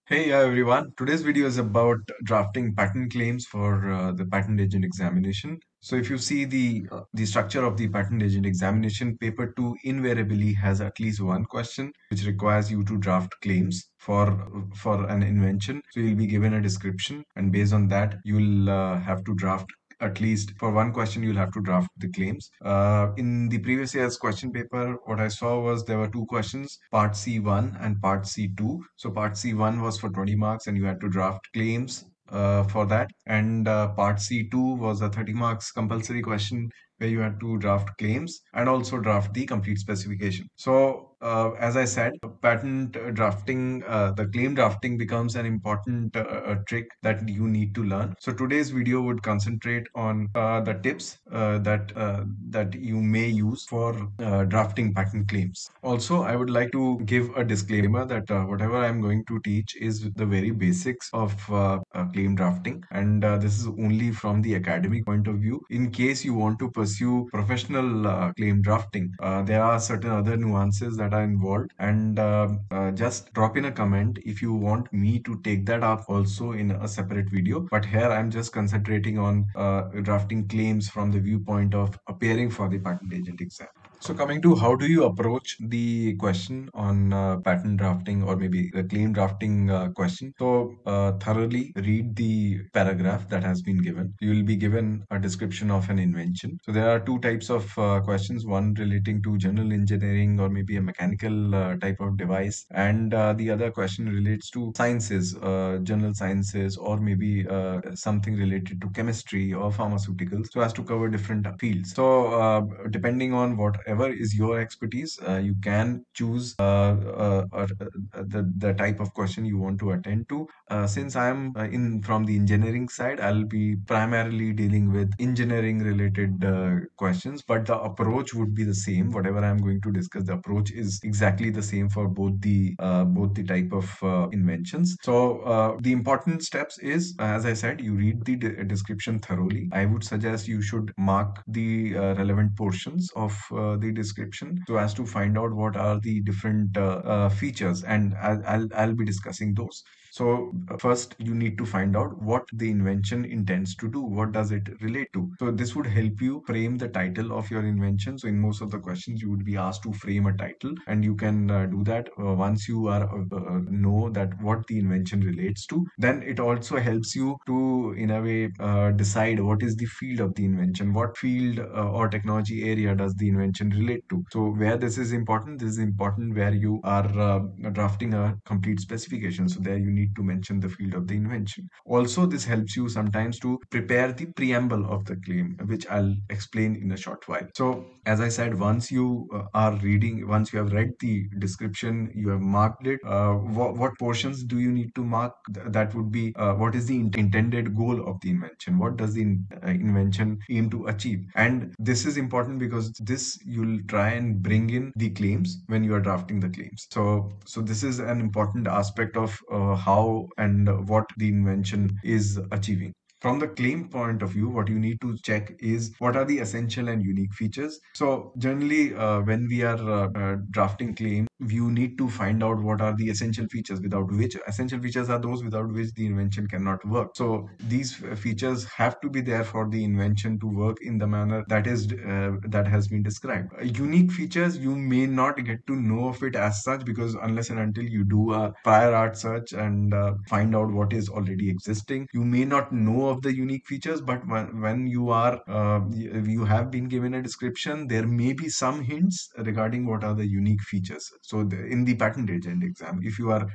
Hey everyone, today's video is about drafting patent claims for the patent agent examination. So if you see the structure of the patent agent examination, paper 2 invariably has at least one question which requires you to draft claims for an invention. So you'll be given a description, and based on that you'll have to draft at least for one question you'll have to draft the claims. In the previous year's question paper, what I saw was there were two questions, part C1 and part C2. So part C1 was for 20 marks and you had to draft claims for that. And part C2 was a 30 marks compulsory question where you had to draft claims and also draft the complete specification. So as I said, patent drafting, the claim drafting becomes an important trick that you need to learn. So today's video would concentrate on the tips that you may use for drafting patent claims. Also, I would like to give a disclaimer that whatever I'm going to teach is the very basics of claim drafting, and this is only from the academic point of view. In case you want to pursue professional claim drafting, there are certain other nuances that are involved, and just drop in a comment if you want me to take that up also in a separate video. But here I'm just concentrating on drafting claims from the viewpoint of appearing for the patent agent exam. So coming to how do you approach the question on patent drafting or maybe the claim drafting question. So thoroughly read the paragraph that has been given. You will be given a description of an invention. So there are two types of questions, one relating to general engineering or maybe a mechanical type of device, and the other question relates to sciences, general sciences, or maybe something related to chemistry or pharmaceuticals, so as to cover different fields. So depending on whatever is your expertise, you can choose the type of question you want to attend to. Since I am in from the engineering side, I'll be primarily dealing with engineering related questions, but the approach would be the same. Whatever I'm going to discuss, the approach is exactly the same for both the type of inventions. So the important steps is, as I said, you read the description thoroughly. I would suggest you should mark the relevant portions of the description so as to find out what are the different features, and I'll be discussing those. So first you need to find out what the invention intends to do. What does it relate to? So this would help you frame the title of your invention. So in most of the questions you would be asked to frame a title, and you can do that once you are know that what the invention relates to. Then it also helps you to, in a way, decide what is the field of the invention, what field or technology area does the invention relate to. So where this is important where you are drafting a complete specification. So there you need to mention the field of the invention. Also, this helps you sometimes to prepare the preamble of the claim, which I'll explain in a short while. So as I said, once you once you have read the description, you have marked it. What portions do you need to mark? That would be what is the intended goal of the invention? What does the invention aim to achieve? And this is important because this you'll try and bring in the claims when you are drafting the claims. So this is an important aspect of how and what the invention is achieving. From the claim point of view, what you need to check is what are the essential and unique features. So generally, when we are drafting claims, you need to find out what are the essential features, without which essential features are those without which the invention cannot work. So these features have to be there for the invention to work in the manner that has been described. Unique features, you may not get to know of it as such, because unless and until you do a prior art search and find out what is already existing, you may not know of the unique features. But when you have been given a description, there may be some hints regarding what are the unique features. So in the patent agent exam, if you are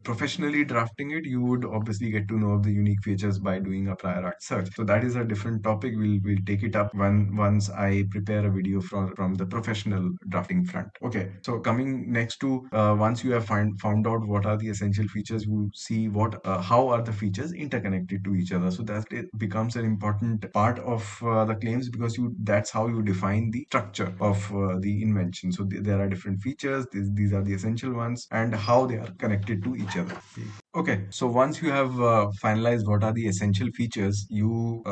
professionally drafting it, you would obviously get to know of the unique features by doing a prior art search. So that is a different topic. We'll take it up once I prepare a video from the professional drafting front. Okay, so coming next to once you have found out what are the essential features, you see what how are the features interconnected to each other. So that it becomes an important part of the claims, because you that's how you define the structure of the invention. So there are different features. These are the essential ones, and how they are connected to each other. Okay, so once you have finalized what are the essential features, you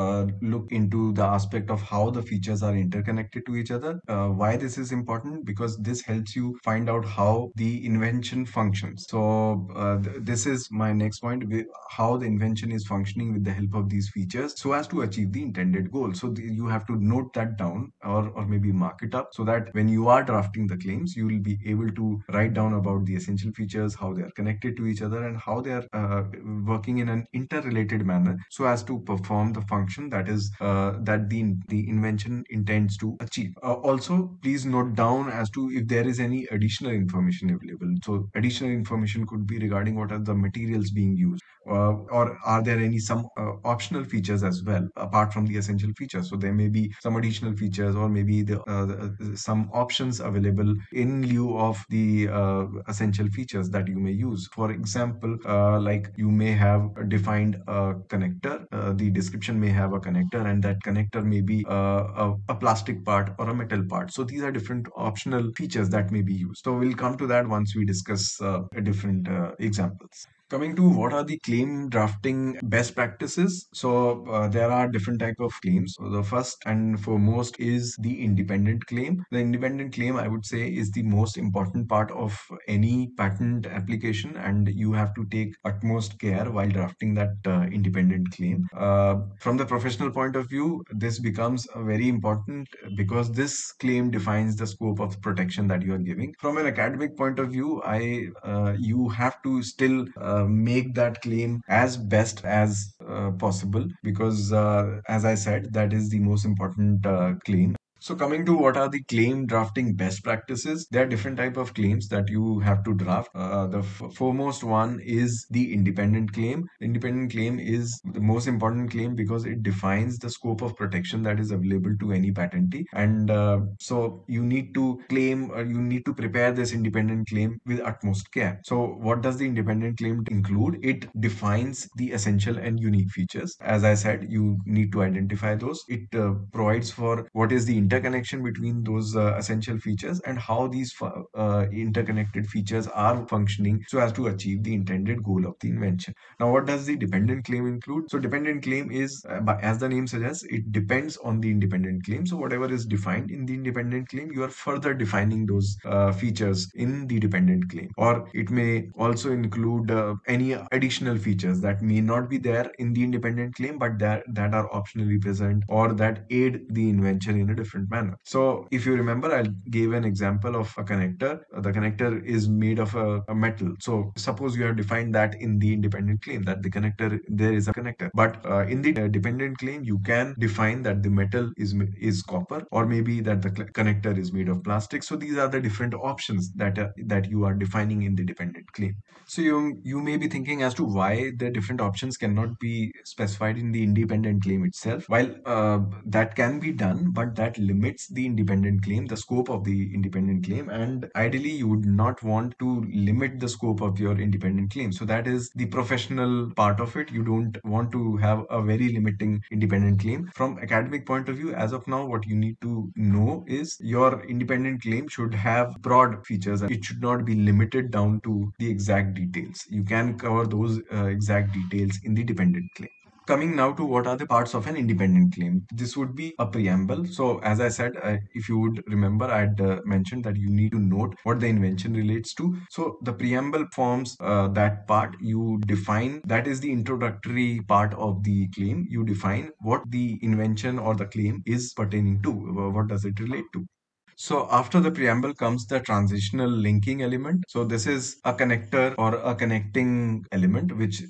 look into the aspect of how the features are interconnected to each other. Why this is important? Because this helps you find out how the invention functions. So this is my next point: how the invention is functioning with the help of these features, so as to achieve the intended goal. So you have to note that down, or maybe mark it up, so that when you are drafting the claims, you will be able to write down about the essential features, how they are connected to each other, and how they are working in an interrelated manner, so as to perform the function that is that the invention intends to achieve. Also, please note down as to if there is any additional information available. So additional information could be regarding what are the materials being used, or are there any some optional features as well apart from the essential features. So there may be some additional features, or maybe some options available in lieu of the essential features that you may use. For example, like you may have defined a connector. The description may have a connector, and that connector may be a plastic part or a metal part. So these are different optional features that may be used. So we'll come to that once we discuss different examples. Coming to what are the claim drafting best practices. So there are different type of claims. So the first and foremost is the independent claim. The independent claim, I would say, is the most important part of any patent application, and you have to take utmost care while drafting that independent claim. From the professional point of view, this becomes very important, because this claim defines the scope of protection that you are giving. From an academic point of view, I you have to still make that claim as best as possible, because as I said, that is the most important claim. So coming to what are the claim drafting best practices, there are different type of claims that you have to draft. The foremost one is the independent claim. Independent claim is the most important claim, because it defines the scope of protection that is available to any patentee. And so you need to claim, or you need to prepare this independent claim with utmost care. So what does the independent claim include? It defines the essential and unique features. As I said, you need to identify those. It provides for what is the interconnection between those essential features, and how these interconnected features are functioning so as to achieve the intended goal of the invention. Now, what does the dependent claim include? So dependent claim is, as the name suggests, it depends on the independent claim. So whatever is defined in the independent claim, you are further defining those features in the dependent claim. Or it may also include any additional features that may not be there in the independent claim, but that are optionally present, or that aid the invention in a different manner. So if you remember, I gave an example of a connector. The connector is made of a metal. So suppose you have defined that in the independent claim, that the connector, there is a connector, but in the dependent claim, you can define that the metal is copper, or maybe that the connector is made of plastic. So these are the different options that you are defining in the dependent claim. So you may be thinking as to why the different options cannot be specified in the independent claim itself. While that can be done, but that limits the independent claim, the scope of the independent claim, and ideally you would not want to limit the scope of your independent claim. So that is the professional part of it. You don't want to have a very limiting independent claim. From academic point of view, as of now, what you need to know is your independent claim should have broad features. It should not be limited down to the exact details. You can cover those exact details in the dependent claim. Coming now to what are the parts of an independent claim. This would be a preamble. So as I said, if you would remember, I had mentioned that you need to note what the invention relates to. So the preamble forms that part. You define, that is the introductory part of the claim. You define what the invention or the claim is pertaining to. What does it relate to? So after the preamble comes the transitional linking element. So this is a connector or a connecting element which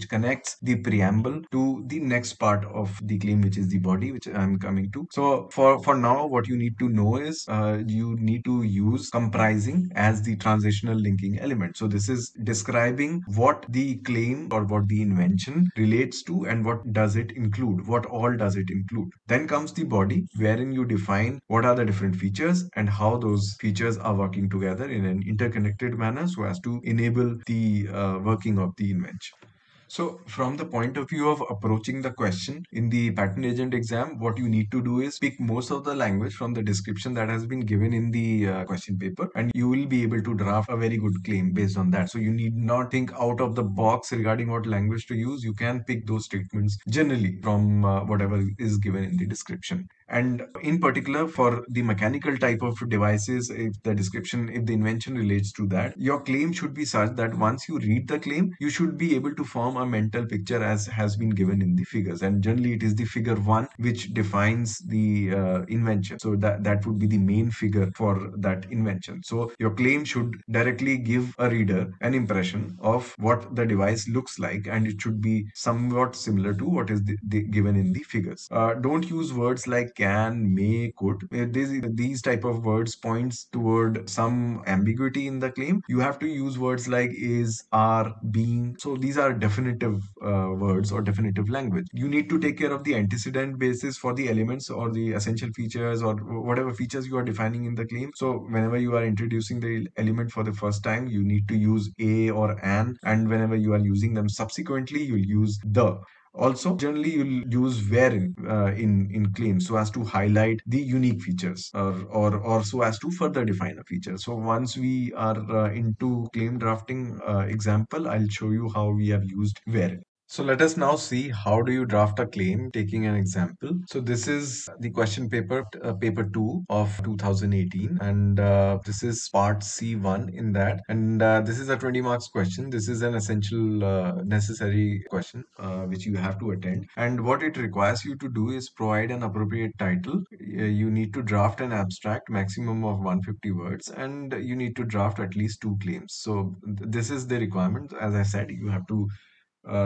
connects the preamble to the next part of the claim, which is the body, which I'm coming to. So for now, what you need to know is you need to use comprising as the transitional linking element. So this is describing what the claim or what the invention relates to, and what does it include, what all does it include. Then comes the body, wherein you define what are the different features and how those features are working together in an interconnected manner, so as to enable the working of the invention. So, from the point of view of approaching the question in the patent agent exam, what you need to do is pick most of the language from the description that has been given in the question paper, and you will be able to draft a very good claim based on that. So, you need not think out of the box regarding what language to use. You can pick those statements generally from whatever is given in the description. And in particular, for the mechanical type of devices, if the description, if the invention relates to that, your claim should be such that once you read the claim, you should be able to form a mental picture as has been given in the figures. And generally, it is the figure one which defines the invention. So that would be the main figure for that invention. So your claim should directly give a reader an impression of what the device looks like, and it should be somewhat similar to what is given in the figures. Don't use words like can, may, could. These type of words points toward some ambiguity in the claim. You have to use words like is, are, being. So these are definitive words or definitive language. You need to take care of the antecedent basis for the elements or the essential features or whatever features you are defining in the claim. So whenever you are introducing the element for the first time, you need to use a or an, and whenever you are using them subsequently, you'll use the. Also, generally, you'll use where in claims so as to highlight the unique features, or so as to further define a feature. So once we are into claim drafting example, I'll show you how we have used where. So let us now see how do you draft a claim taking an example. So this is the question paper, paper 2 of 2018, and this is part C1 in that. And this is a 20 marks question. This is an essential necessary question which you have to attend. And what it requires you to do is provide an appropriate title. You need to draft an abstract maximum of 150 words, and you need to draft at least two claims. So this is the requirement. As I said, you have to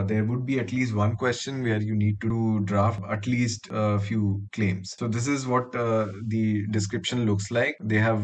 there would be at least one question where you need to draft at least a few claims. So this is what the description looks like. They have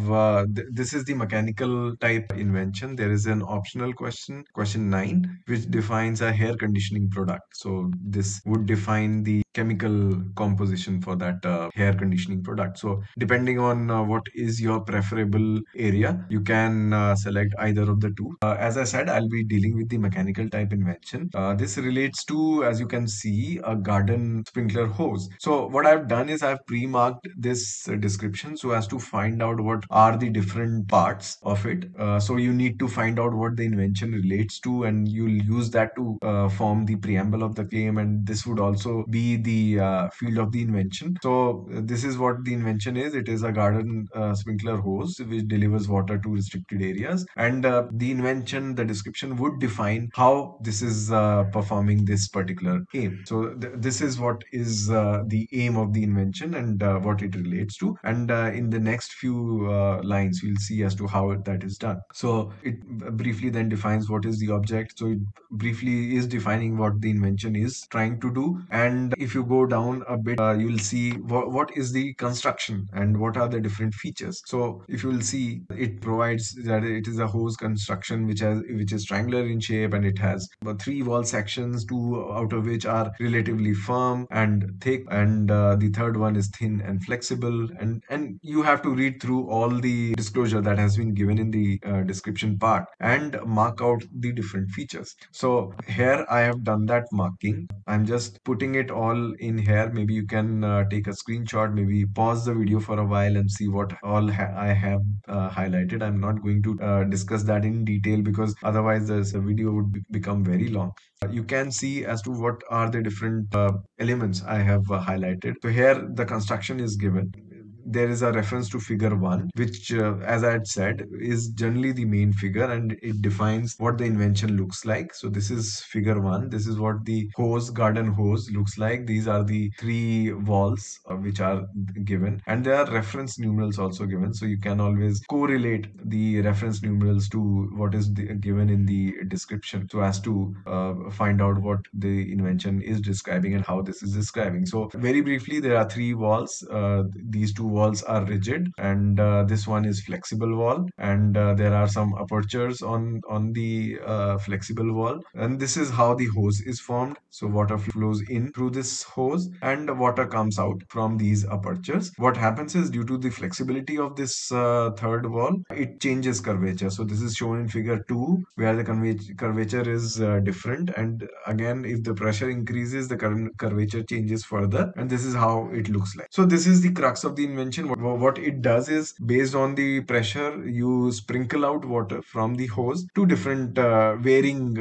this is the mechanical type invention. There is an optional question, question 9, which defines a hair conditioning product. So this would define the chemical composition for that hair conditioning product. So depending on what is your preferable area, you can select either of the two. As I said, I'll be dealing with the mechanical type invention. This relates to, as you can see, a garden sprinkler hose. So what I've done is I've pre-marked this description so as to find out what are the different parts of it. So you need to find out what the invention relates to, and you'll use that to form the preamble of the claim, and this would also be the field of the invention. So this is what the invention is. It is a garden sprinkler hose which delivers water to restricted areas, and the invention, the description would define how this is performing this particular aim. So this is what is the aim of the invention and what it relates to. And in the next few lines, we'll see as to how that is done. So it briefly then defines what is the object. So it briefly is defining what the invention is trying to do. And if you go down a bit, you'll see what is the construction and what are the different features. So if you will see, it provides that it is a hose construction which is triangular in shape, and it has three wall sections, two out of which are relatively firm and thick, and the third one is thin and flexible. And you have to read through all the disclosure that has been given in the description part and mark out the different features. So here I have done that marking. I'm just putting it all in here. Maybe you can take a screenshot, maybe pause the video for a while and see what all I have highlighted. I'm not going to discuss that in detail because otherwise the video would become very long. You can see as to what are the different elements I have highlighted. So here the construction is given. There is a reference to figure 1, which, as I had said, is generally the main figure, and it defines what the invention looks like. So this is figure 1. This is what the garden hose looks like. These are the three walls which are given, and there are reference numerals also given. So you can always correlate the reference numerals to what is given in the description so as to find out what the invention is describing and how this is describing. So very briefly, there are three walls. These two walls are rigid, and this one is flexible wall, and there are some apertures on the flexible wall, and this is how the hose is formed. So water flows in through this hose, and water comes out from these apertures. What happens is, due to the flexibility of this third wall, it changes curvature. So this is shown in figure 2, where the curvature is different, and again, if the pressure increases, the curvature changes further, and this is how it looks like. So this is the crux of the invention. What it does is, based on the pressure, you sprinkle out water from the hose to different varying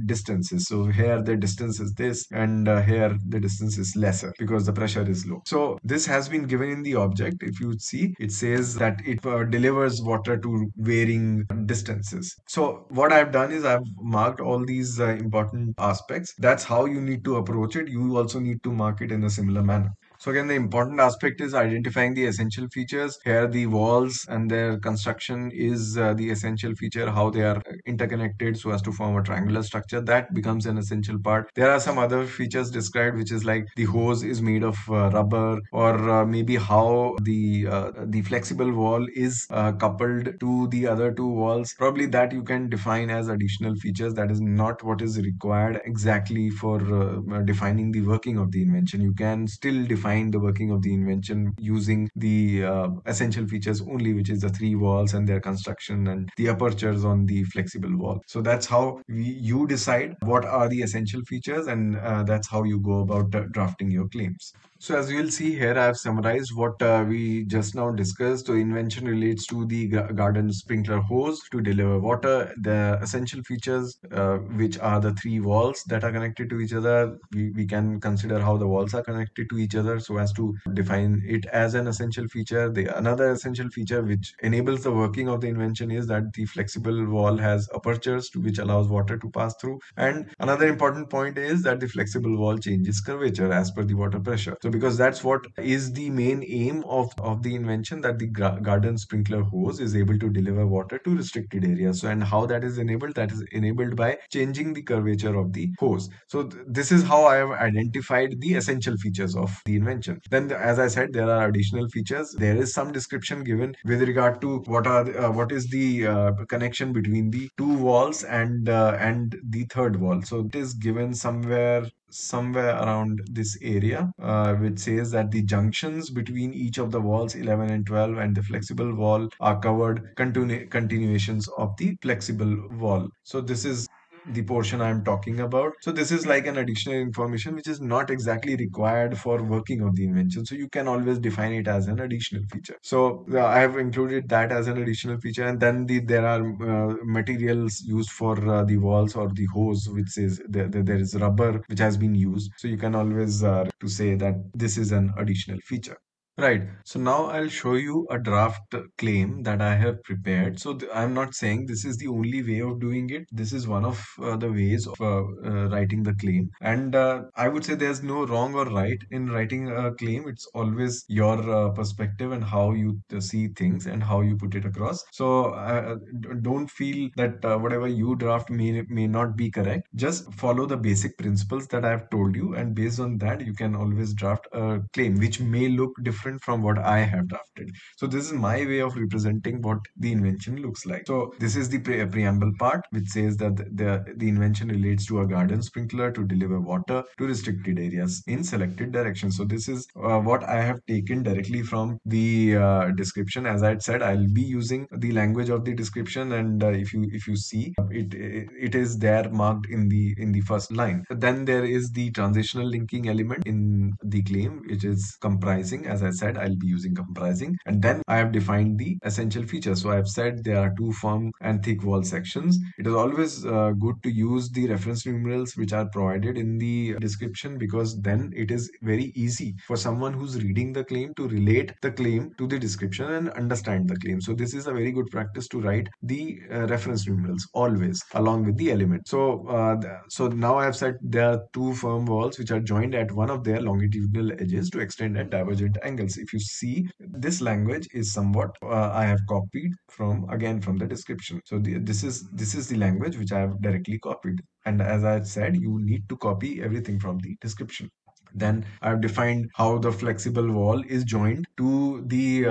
distances. So here the distance is this, and here the distance is lesser because the pressure is low. So this has been given in the object. If you see, it says that it delivers water to varying distances. So what I've done is I've marked all these important aspects. That's how you need to approach it. You also need to mark it in a similar manner. So again, the important aspect is identifying the essential features. Here, the walls and their construction is the essential feature, how they are interconnected so as to form a triangular structure. That becomes an essential part. There are some other features described, which is like the hose is made of rubber, or maybe how the flexible wall is coupled to the other two walls. Probably that you can define as additional features. That is not what is required exactly for defining the working of the invention. You can still define the working of the invention using the essential features only, which is the three walls and their construction and the apertures on the flexible wall. So that's how you decide what are the essential features, and that's how you go about drafting your claims. So as you will see here, I have summarized what we just now discussed. So invention relates to the garden sprinkler hose to deliver water. The essential features, which are the three walls that are connected to each other. We can consider how the walls are connected to each other so as to define it as an essential feature. The another essential feature which enables the working of the invention is that the flexible wall has apertures to which allows water to pass through. And another important point is that the flexible wall changes curvature as per the water pressure. So because that's what is the main aim of the invention, that the garden sprinkler hose is able to deliver water to restricted areas. So and how that is enabled? That is enabled by changing the curvature of the hose. So this is how I have identified the essential features of the invention. Then as I said, there are additional features. There is some description given with regard to what is the connection between the two walls and the third wall. So it is given somewhere around this area, which says that the junctions between each of the walls 11 and 12 and the flexible wall are covered continuations of the flexible wall. So this is the portion I'm talking about. So this is like an additional information which is not exactly required for working of the invention. So you can always define it as an additional feature. So I have included that as an additional feature, and then there are materials used for the walls or the hose, which says there is rubber which has been used. So you can always to say that this is an additional feature. Right. So now I'll show you a draft claim that I have prepared. So I'm not saying this is the only way of doing it. This is one of the ways of writing the claim. And I would say there's no wrong or right in writing a claim. It's always your perspective and how you see things and how you put it across. So don't feel that whatever you draft may not be correct. Just follow the basic principles that I've told you, and based on that, you can always draft a claim which may look different from what I have drafted. So this is my way of representing what the invention looks like. So this is the preamble part, which says that the invention relates to a garden sprinkler to deliver water to restricted areas in selected directions. So this is what I have taken directly from the description. As I said, I'll be using the language of the description, and if you see it is there marked in the first line. Then there is the transitional linking element in the claim, which is comprising. As I said, I'll be using comprising, and then I have defined the essential features. So I've said there are two firm and thick wall sections. It is always good to use the reference numerals which are provided in the description, because then it is very easy for someone who's reading the claim to relate the claim to the description and understand the claim. So this is a very good practice to write the reference numerals always along with the element. So now I have said there are two firm walls which are joined at one of their longitudinal edges to extend at divergent angles. If you see, this language is somewhat I have copied from the description. So this is the language which I have directly copied. And as I said, you need to copy everything from the description. Then I've defined how the flexible wall is joined to the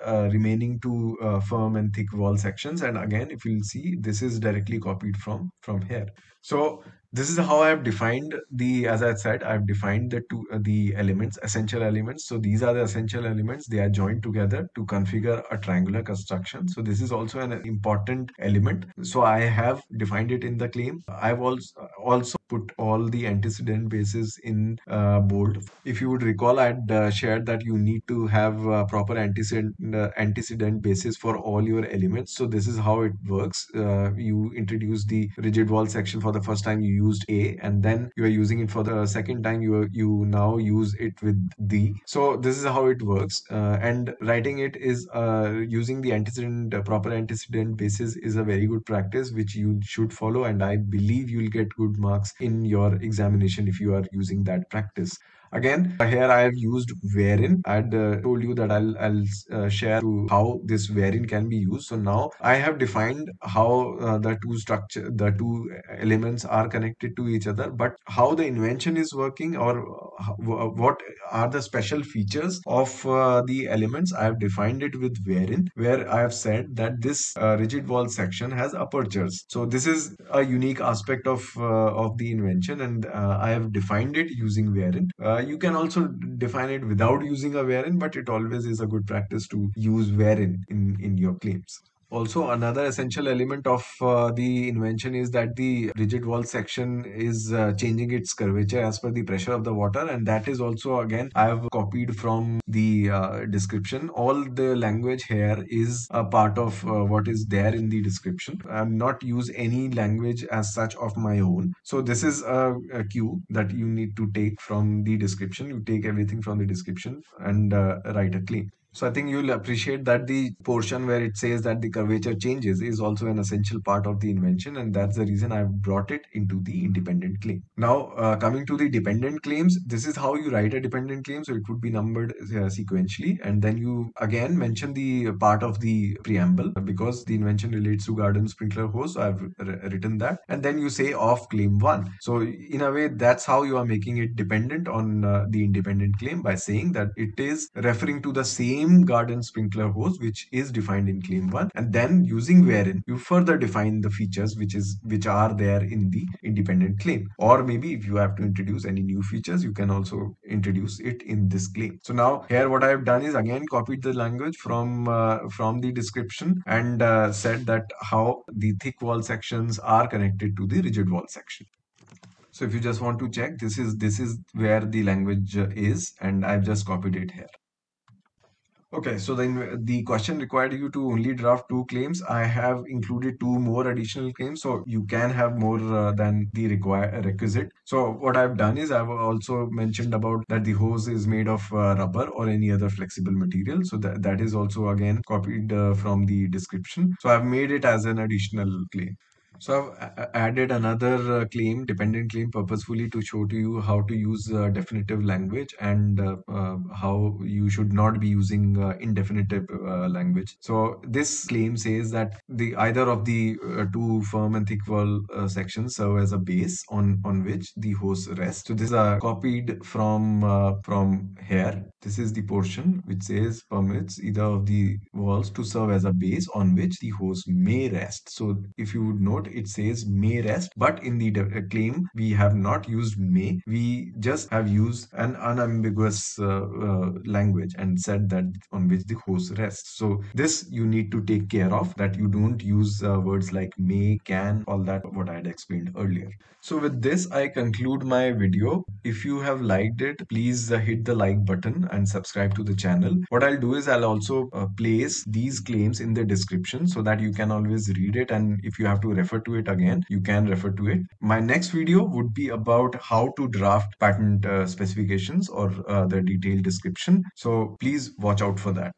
remaining two firm and thick wall sections. And again, if you'll see, this is directly copied from here. So this is how I've defined the, as I said, I've defined the two the elements, essential elements. So these are the essential elements. They are joined together to configure a triangular construction. So this is also an important element. So I have defined it in the claim. I've also put all the antecedent bases in bold. If you would recall, I'd shared that you need to have proper antecedent basis for all your elements. So this is how it works. You introduce the rigid wall section for the first time, you used A, and then you are using it for the second time, you now use it with D. So this is how it works. And writing it is using the antecedent proper antecedent basis is a very good practice which you should follow, and I believe you'll get good marks in your examination if you are using that practice. Again, here I have used wherein. I'd told you that I'll share to how this wherein can be used. So now I have defined how the two elements are connected to each other, but how the invention is working, or what are the special features of the elements, I have defined it with wherein, where I have said that this rigid wall section has apertures. So this is a unique aspect of the invention, and I have defined it using wherein. You can also define it without using a wherein, but it always is a good practice to use wherein in your claims. Also, another essential element of the invention is that the rigid wall section is changing its curvature as per the pressure of the water, and that is also, again, I have copied from the description. All the language here is a part of what is there in the description. I'm not use any language as such of my own. So this is a cue that you need to take from the description. You take everything from the description and write a claim. So I think you'll appreciate that the portion where it says that the curvature changes is also an essential part of the invention, and that's the reason I've brought it into the independent claim. Now, coming to the dependent claims, this is how you write a dependent claim. So it would be numbered sequentially, and then you again mention the part of the preamble because the invention relates to garden sprinkler hose. So I've written that, and then you say of claim one. So in a way, that's how you are making it dependent on the independent claim, by saying that it is referring to the same garden sprinkler hose which is defined in claim 1, and then using wherein you further define the features which are there in the independent claim. Or maybe if you have to introduce any new features, you can also introduce it in this claim. So now here what I have done is again copied the language from the description and said that how the thick wall sections are connected to the rigid wall section. So if you just want to check, this is where the language is, and I've just copied it here. Okay, so then the question required you to only draft two claims. I have included two more additional claims, so you can have more than the requisite. So what I've done is I've also mentioned about that the hose is made of rubber or any other flexible material. So that is also again copied from the description. So I've made it as an additional claim. So I've added another dependent claim, purposefully to show to you how to use definitive language and how you should not be using indefinitive language. So this claim says that the either of the two firm and thick wall sections serve as a base on which the hose rests. So this is copied from here. This is the portion which says permits either of the walls to serve as a base on which the hose may rest. So if you would note, it says may rest, but in the claim we have not used may. We just have used an unambiguous language and said that on which the hose rests. So this you need to take care of, that you don't use words like may, can, all that what I had explained earlier. So with this, I conclude my video. If you have liked it, please hit the like button and subscribe to the channel. What I'll do is I'll also place these claims in the description so that you can always read it, and if you have to refer to it again, you can refer to it. My next video would be about how to draft patent specifications or the detailed description. So please watch out for that.